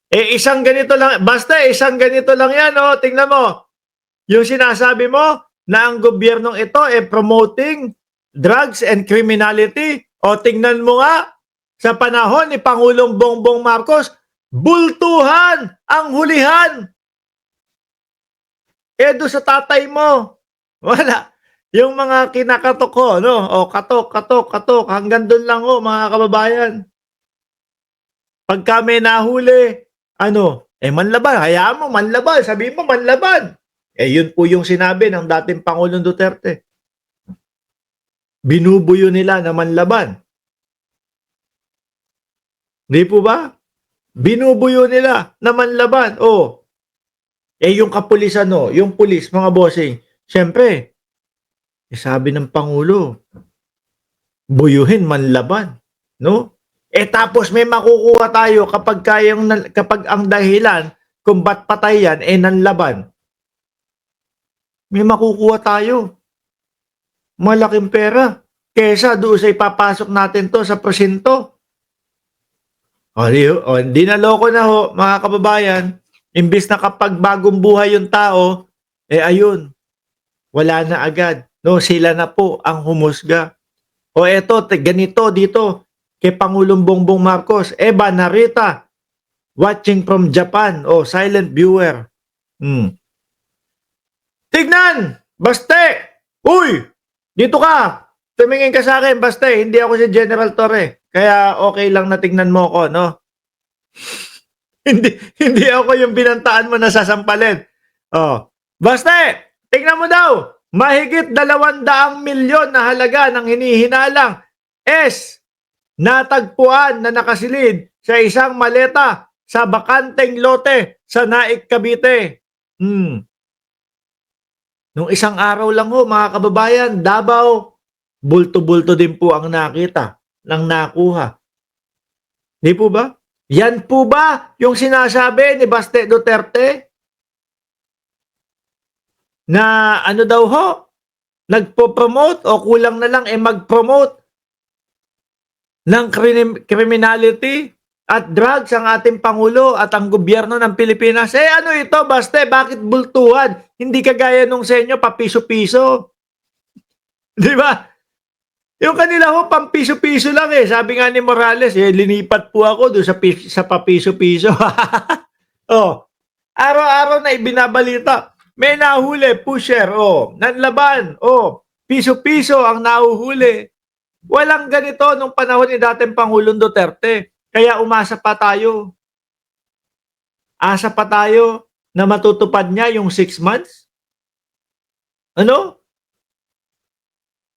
Isang ganito lang, basta isang ganito lang yan, oh, tingnan mo. Yung sinasabi mo na ang gobyernong ito promoting drugs and criminality. O tingnan mo nga, sa panahon ni Pangulong Bongbong Marcos, bultuhan ang hulihan. Doon sa tatay mo, wala. Yung mga kinakatok ko, no? O katok, katok, katok, hanggang doon lang ho, mga kababayan. Pagka may nahuli, manlaban, hayaan mo, manlaban, sabihin mo, manlaban. Yun po yung sinabi ng dating Pangulong Duterte. Binubuyo nila na manlaban. Di po ba? Binubuyo nila na manlaban. Yung kapulisan, yung pulis, mga bossing, syempre, sabi ng Pangulo, buyuhin, manlaban. No? Tapos may makukuha tayo kapag ang dahilan kung ba't patay yan, nanlaban. May makukuha tayo. Malaking pera. Kesa doon sa ipapasok natin to sa presinto. Hindi na loko na ho, mga kababayan. Imbis na kapag bagong buhay yung tao, ayun, wala na agad. No, sila na po ang humusga. Eto, ganito dito, kay Pangulong Bongbong Marcos. Eva Narita, watching from Japan. Silent viewer. Tignan! Baste! Uy! Dito ka! Tumingin ka sa akin, Baste. Hindi ako si General Torre. Kaya okay lang na tignan mo ko, no? hindi ako yung binantaan mo na sasampalin. Baste! Tignan mo daw! Mahigit 200 milyon na halaga ng hinihinalang natagpuan na nakasilid sa isang maleta sa bakanteng lote sa Naik, Cavite. Nung isang araw lang ho, mga kababayan, Davao, bulto-bulto din po ang nakita ng nakuha. Di po ba? Yan po ba yung sinasabi ni Baste Duterte? Na daw ho, nagpo-promote o kulang na lang mag-promote ng criminality at drugs ang ating Pangulo at ang gobyerno ng Pilipinas. Ano ito, Baste? Bakit bultuhan? Hindi kagaya nung sa inyo, papiso-piso. Di ba? Yung kanila ho, pampiso-piso lang Sabi nga ni Morales, linipat po ako doon sa papiso-piso. Araw-araw na ibinabalita. May nahuli, pusher, nanlaban, piso-piso ang nahuhuli. Walang ganito nung panahon ni dating Pangulong Duterte. Kaya umasa pa tayo. Asa pa tayo na matutupad niya yung 6 months? Ano?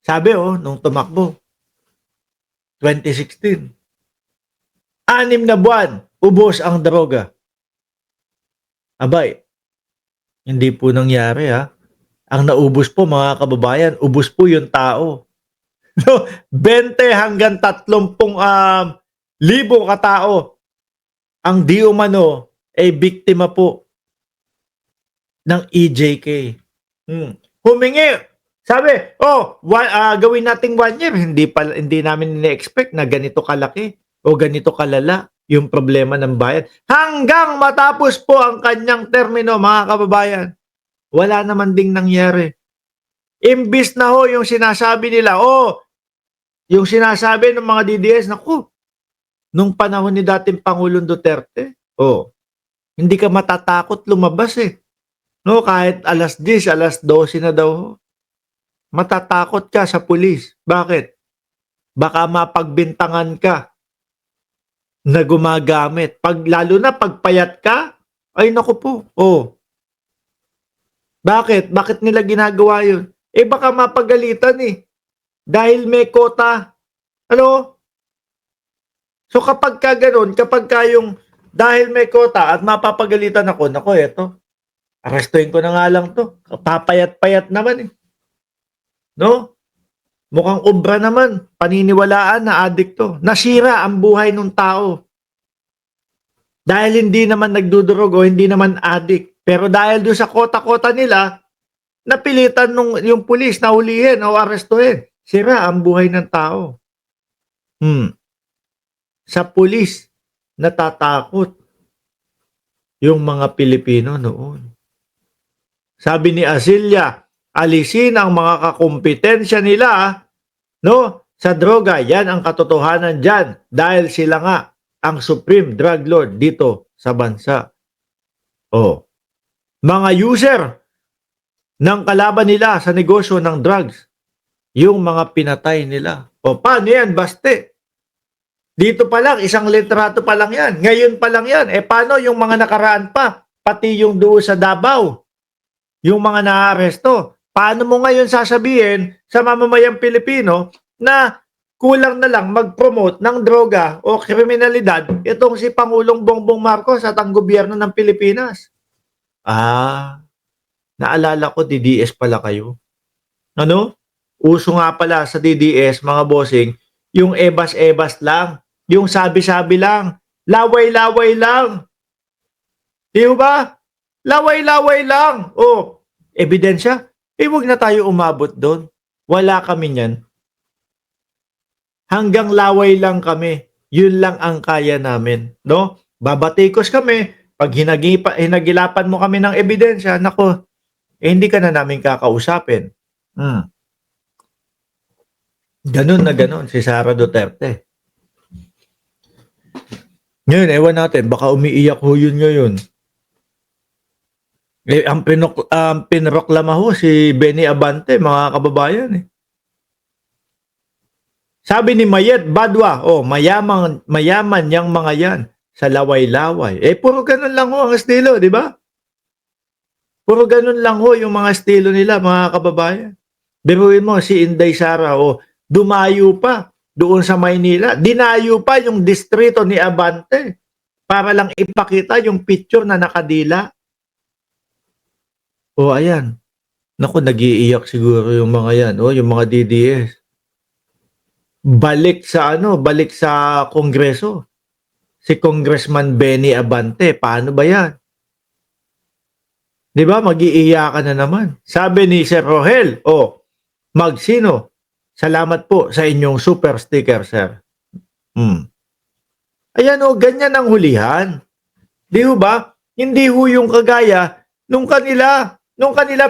Sabi nung tumakbo, 2016, 6 na buwan, ubos ang droga. Abay, hindi po nangyari Ang naubos po, mga kababayan, ubos po yung tao. 20 hanggang 30 libo katao ang di umano biktima po ng EJK. Humingi. Sabi, gawin nating 1 year. Hindi namin ni-expect na ganito kalaki o ganito kalala yung problema ng bayan. Hanggang matapos po ang kanyang termino, mga kababayan, wala naman ding nangyari. Imbis na ho yung sinasabi nila, yung sinasabi ng mga DDS, nung panahon ni dating Pangulong Duterte, hindi ka matatakot lumabas No, kahit alas 10, alas 12 na daw. Matatakot ka sa pulis. Bakit? Baka mapagbintangan ka na gumagamit. Lalo na pagpayat ka, ay naku po. Bakit? Bakit nila ginagawa yun? Baka mapagalitan Dahil may kota. So kapag ka ganun, kapag ka yung dahil may kota at mapapagalitan ako, eto, arrestuin ko na nga lang to. Papayat-payat naman No? Mukhang obra naman. Paniniwalaan na addict to. Nasira ang buhay ng tao. Dahil hindi naman nagdudurog o hindi naman addict. Pero dahil doon sa kota-kota nila, napilitan yung pulis na hulihin o arestuhin. Sira ang buhay ng tao. Sa pulis, natatakot. yung mga Pilipino noon. Sabi ni Asilia, alisin ang mga kakumpetensya nila, no, sa droga. Yan ang katotohanan dyan dahil sila nga ang supreme drug lord dito sa bansa. Oh, mga user ng kalaban nila sa negosyo ng drugs, yung mga pinatay nila. O paano yan? Baste. Dito pa lang, isang litrato pa lang yan. Ngayon pa lang yan. Paano yung mga nakaraan pa? Pati yung doon sa Davao, yung mga naaresto. Paano mo ngayon sasabihin sa mamamayang Pilipino na kulang na lang mag-promote ng droga o kriminalidad itong si Pangulong Bongbong Marcos at ang gobyerno ng Pilipinas? Naalala ko, DDS pala kayo. Ano? Uso nga pala sa DDS, mga bossing, yung ebas-ebas lang, yung sabi-sabi lang, laway-laway lang. Di ba? Laway-laway lang. Ebidensya. Huwag na tayo umabot doon. Wala kami niyan. Hanggang laway lang kami. Yun lang ang kaya namin. No? Babatikos kami. Pag hinagilapan mo kami ng ebidensya, nako, hindi ka na namin kakausapin. Ganun na ganun si Sara Duterte. Ngayon, ewan natin, baka umiiyak ho yun ngayon. Ang pinroklama ho si Benny Abante, mga kababayan. Sabi ni Mayet Badwa, mayaman yang mga yan sa laway-laway. Puro ganun lang ho ang estilo, di ba? Puro ganun lang ho yung mga estilo nila, mga kababayan. Biruin mo, si Inday Sara, dumayo pa doon sa Maynila. Dinayo pa yung distrito ni Abante para lang ipakita yung picture na nakadila. Ayan. Naku, nag-iiyak siguro yung mga yan. Yung mga DDS. Balik sa Kongreso. Si Congressman Benny Abante, paano ba yan? Di ba, mag-iiyakan na naman. Sabi ni Sir Rohel, Magsino, salamat po sa inyong super sticker, sir. Ayan ganyan ang hulihan. Di ba? Hindi ho yung kagaya nung kanila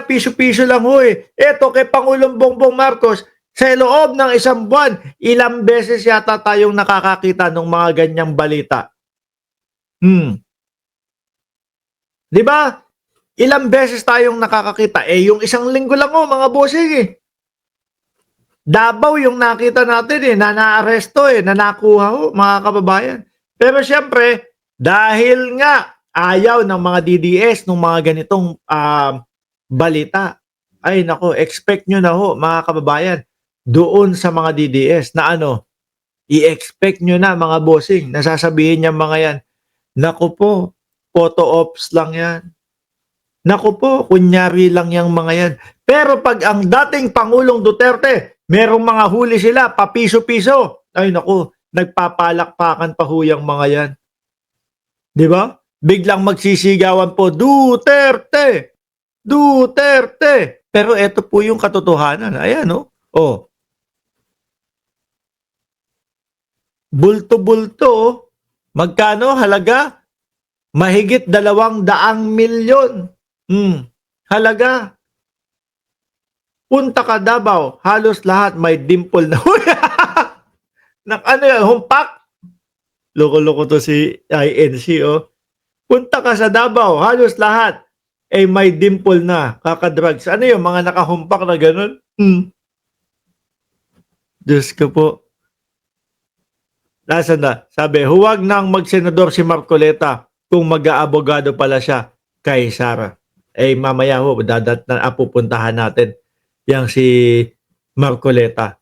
piso-piso lang ho Eto kay Pangulong Bongbong Marcos, sa loob ng isang buwan, ilang beses yata tayong nakakakita ng mga ganyang balita. Di ba? Ilang beses tayong nakakakita. Yung isang linggo lang mga bossing Davao yung nakita natin na naaresto na nakuha mga kababayan. Pero syempre, dahil nga ayaw ng mga DDS ng mga ganitong balita, ay nako, expect nyo na mga kababayan, doon sa mga DDS na i-expect nyo na mga bossing, nasasabihin niya mga yan, nako po, photo ops lang yan. Nako po, kunyari lang yung mga yan. Pero pag ang dating Pangulong Duterte, merong mga huli sila, papiso-piso. Ay naku, nagpapalakpakan pa huyang mga yan. Di ba? Biglang magsisigawan po, Duterte! Duterte! Pero ito po yung katotohanan. Ayan Bulto-bulto. Magkano halaga? Mahigit 200 milyon. Halaga. Punta ka Davao, halos lahat may dimple na. Humpak? Loko-loko to si INC Punta ka sa Davao, halos lahat may dimple na, kakadrugs. Yung mga nakahumpak na ganun? Diyos ko po. Nasaan na? Sabi, huwag nang magsenador si Marcoleta kung mag-aabogado pala siya kay Sara. Mamaya pupuntahan natin yang si Marcoleta.